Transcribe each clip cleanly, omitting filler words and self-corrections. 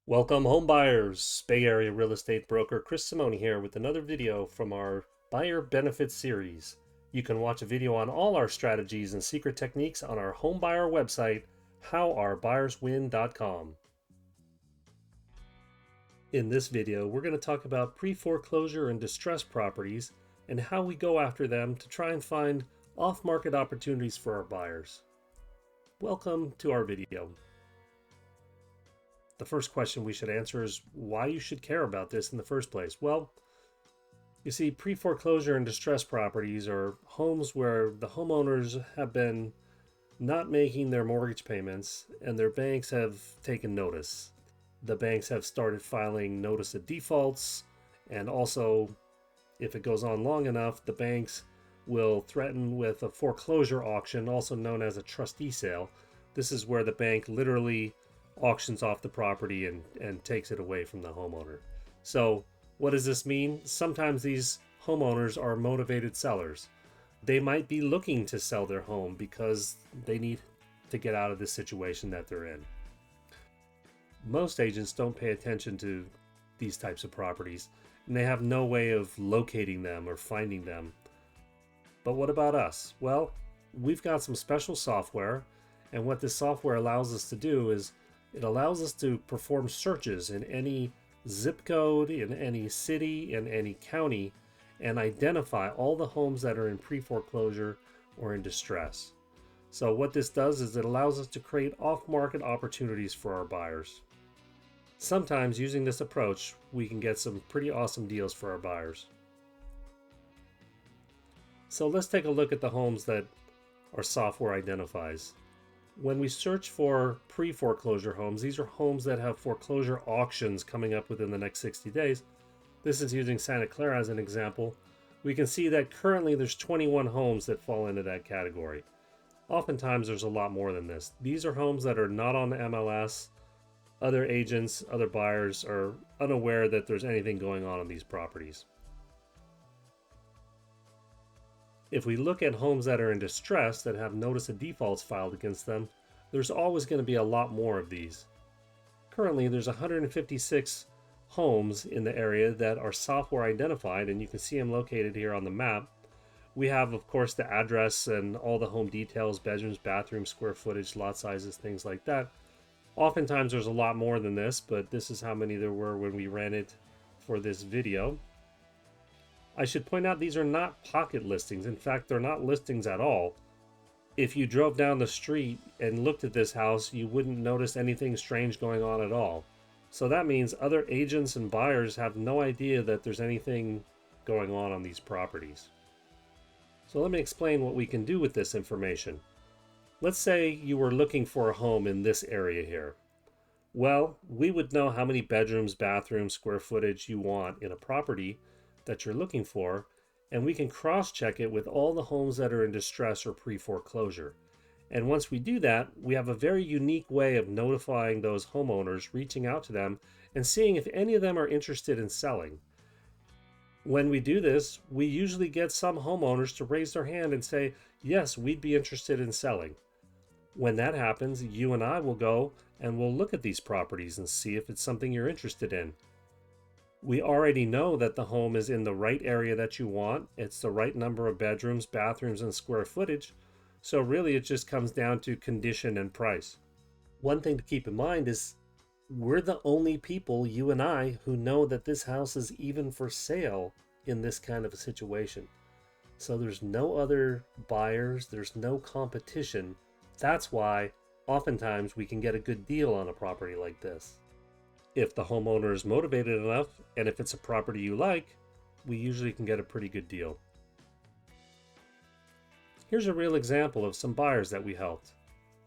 Welcome home buyers, Bay Area real estate broker Chris Simone here with another video from our buyer benefits series. You can watch a video on all our strategies and secret techniques on our home buyer website, howourbuyerswin.com. In this video, we're going to talk about pre-foreclosure and distressed properties and how we go after them to try and find off-market opportunities for our buyers. Welcome to our video. The first question we should answer is why you should care about this in the first place. Well, you see, pre-foreclosure and distressed properties are homes where the homeowners have been not making their mortgage payments and their banks have taken notice. The banks have started filing notice of defaults, and also, if it goes on long enough, the banks will threaten with a foreclosure auction, also known as a trustee sale. This is where the bank literally auctions off the property and takes it away from the homeowner. So what does this mean? Sometimes these homeowners are motivated sellers. They might be looking to sell their home because they need to get out of the situation that they're in. Most agents don't pay attention to these types of properties, and they have no way of locating them or finding them. But what about us? Well, we've got some special software, and what this software allows us to do is it allows us to perform searches in any zip code, in any city, in any county, and identify all the homes that are in pre-foreclosure or in distress. So what this does is it allows us to create off-market opportunities for our buyers. Sometimes using this approach, we can get some pretty awesome deals for our buyers. So let's take a look at the homes that our software identifies. When we search for pre-foreclosure homes, these are homes that have foreclosure auctions coming up within the next 60 days. This is using Santa Clara as an example. We can see that currently there's 21 homes that fall into that category. Oftentimes there's a lot more than this. These are homes that are not on the MLS. Other agents, other buyers are unaware that there's anything going on these properties. If we look at homes that are in distress that have notice of defaults filed against them, there's always going to be a lot more of these. Currently, there's 156 homes in the area that are software identified, and you can see them located here on the map. We have, of course, the address and all the home details, bedrooms, bathrooms, square footage, lot sizes, things like that. Oftentimes there's a lot more than this, but this is how many there were when we ran it for this video. I should point out these are not pocket listings. In fact, they're not listings at all. If you drove down the street and looked at this house, you wouldn't notice anything strange going on at all. So that means other agents and buyers have no idea that there's anything going on these properties. So let me explain what we can do with this information. Let's say you were looking for a home in this area here. Well, we would know how many bedrooms, bathrooms, square footage you want in a property that you're looking for, and we can cross-check it with all the homes that are in distress or pre-foreclosure. And once we do that, we have a very unique way of notifying those homeowners, reaching out to them, and seeing if any of them are interested in selling. When we do this, we usually get some homeowners to raise their hand and say, yes, we'd be interested in selling. When that happens, you and I will go and we'll look at these properties and see if it's something you're interested in. We already know that the home is in the right area that you want. It's the right number of bedrooms, bathrooms, and square footage. So really it just comes down to condition and price. One thing to keep in mind is we're the only people, you and I, who know that this house is even for sale in this kind of a situation. So there's no other buyers, there's no competition. That's why oftentimes we can get a good deal on a property like this. If the homeowner is motivated enough, and if it's a property you like, we usually can get a pretty good deal. Here's a real example of some buyers that we helped.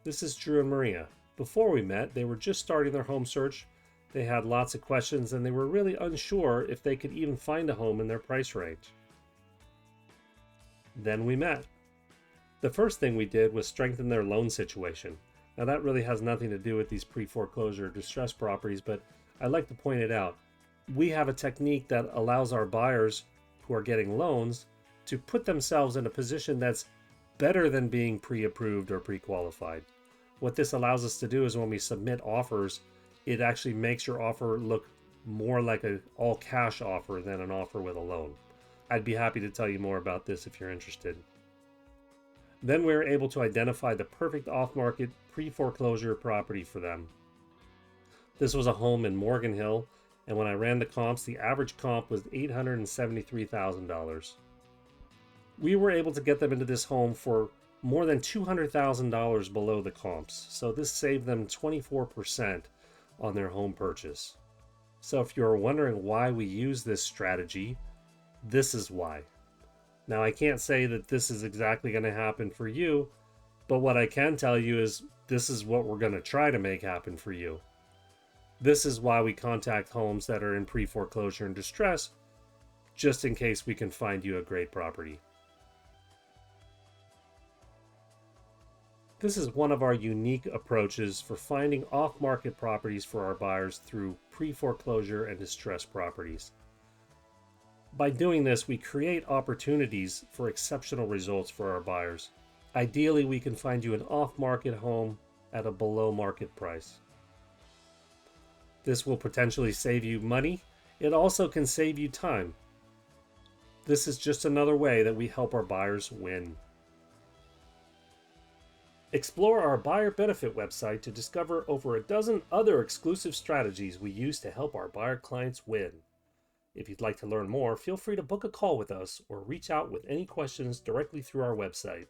This is Drew and Maria. Before we met, they were just starting their home search. They had lots of questions, and they were really unsure if they could even find a home in their price range. Then we met. The first thing we did was strengthen their loan situation. Now that really has nothing to do with these pre-foreclosure distress properties, but I'd like to point it out. We have a technique that allows our buyers who are getting loans to put themselves in a position that's better than being pre-approved or pre-qualified. What this allows us to do is when we submit offers it actually makes your offer look more like an all cash offer than an offer with a loan. I'd be happy to tell you more about this if you're interested. Then we were able to identify the perfect off-market pre-foreclosure property for them. This was a home in Morgan Hill, and when I ran the comps, the average comp was $873,000. We were able to get them into this home for more than $200,000 below the comps, so this saved them 24% on their home purchase. So if you're wondering why we use this strategy, this is why. Now, I can't say that this is exactly going to happen for you, but what I can tell you is this is what we're going to try to make happen for you. This is why we contact homes that are in pre-foreclosure and distress, just in case we can find you a great property. This is one of our unique approaches for finding off-market properties for our buyers through pre-foreclosure and distressed properties. By doing this, we create opportunities for exceptional results for our buyers. Ideally, we can find you an off-market home at a below-market price. This will potentially save you money. It also can save you time. This is just another way that we help our buyers win. Explore our buyer benefit website to discover over a dozen other exclusive strategies we use to help our buyer clients win. If you'd like to learn more, feel free to book a call with us or reach out with any questions directly through our website.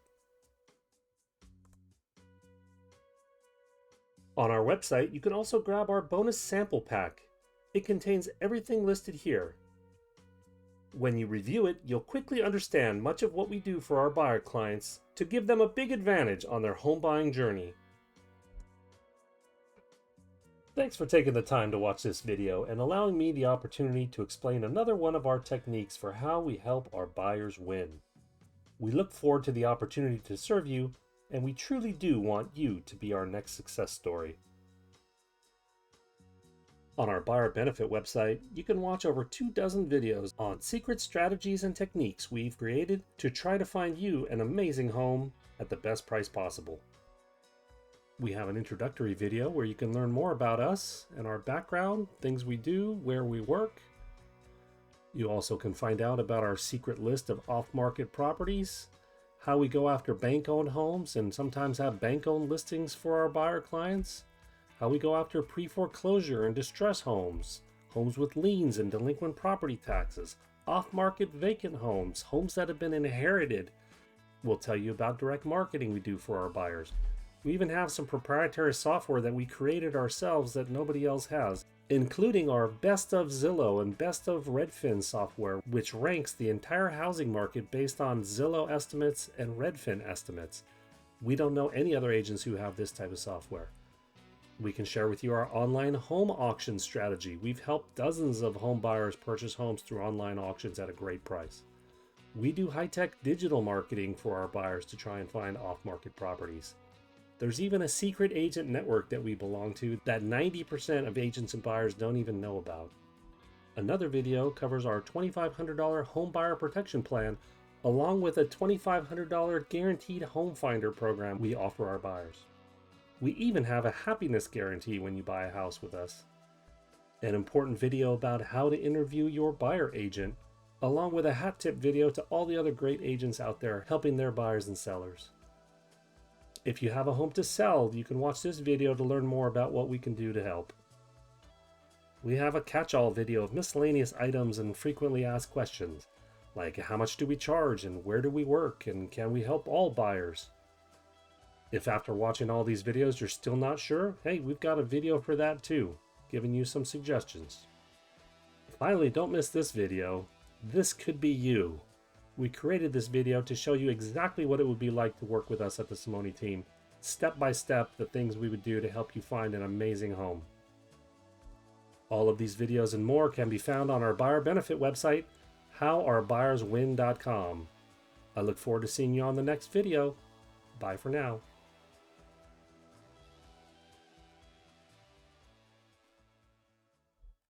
On our website, you can also grab our bonus sample pack. It contains everything listed here. When you review it, you'll quickly understand much of what we do for our buyer clients to give them a big advantage on their home buying journey. Thanks for taking the time to watch this video and allowing me the opportunity to explain another one of our techniques for how we help our buyers win. We look forward to the opportunity to serve you, and we truly do want you to be our next success story. On our buyer benefit website, you can watch over 24 videos on secret strategies and techniques we've created to try to find you an amazing home at the best price possible. We have an introductory video where you can learn more about us and our background, things we do, where we work. You also can find out about our secret list of off-market properties, how we go after bank-owned homes and sometimes have bank-owned listings for our buyer clients, how we go after pre-foreclosure and distress homes, homes with liens and delinquent property taxes, off-market vacant homes, homes that have been inherited. We'll tell you about direct marketing we do for our buyers. We even have some proprietary software that we created ourselves that nobody else has, including our Best of Zillow and Best of Redfin software, which ranks the entire housing market based on Zillow estimates and Redfin estimates. We don't know any other agents who have this type of software. We can share with you our online home auction strategy. We've helped dozens of home buyers purchase homes through online auctions at a great price. We do high-tech digital marketing for our buyers to try and find off-market properties. There's even a secret agent network that we belong to that 90% of agents and buyers don't even know about. Another video covers our $2,500 home buyer protection plan, along with a $2,500 guaranteed home finder program we offer our buyers. We even have a happiness guarantee when you buy a house with us. An important video about how to interview your buyer agent, along with a hat tip video to all the other great agents out there helping their buyers and sellers. If you have a home to sell, you can watch this video to learn more about what we can do to help. We have a catch-all video of miscellaneous items and frequently asked questions, like how much do we charge and where do we work and can we help all buyers? If after watching all these videos you're still not sure, hey, we've got a video for that too, giving you some suggestions. Finally, don't miss this video. This could be you. We created this video to show you exactly what it would be like to work with us at the Simone team, step by step the things we would do to help you find an amazing home. All of these videos and more can be found on our buyer benefit website, howourbuyerswin.com. I look forward to seeing you on the next video. Bye for now.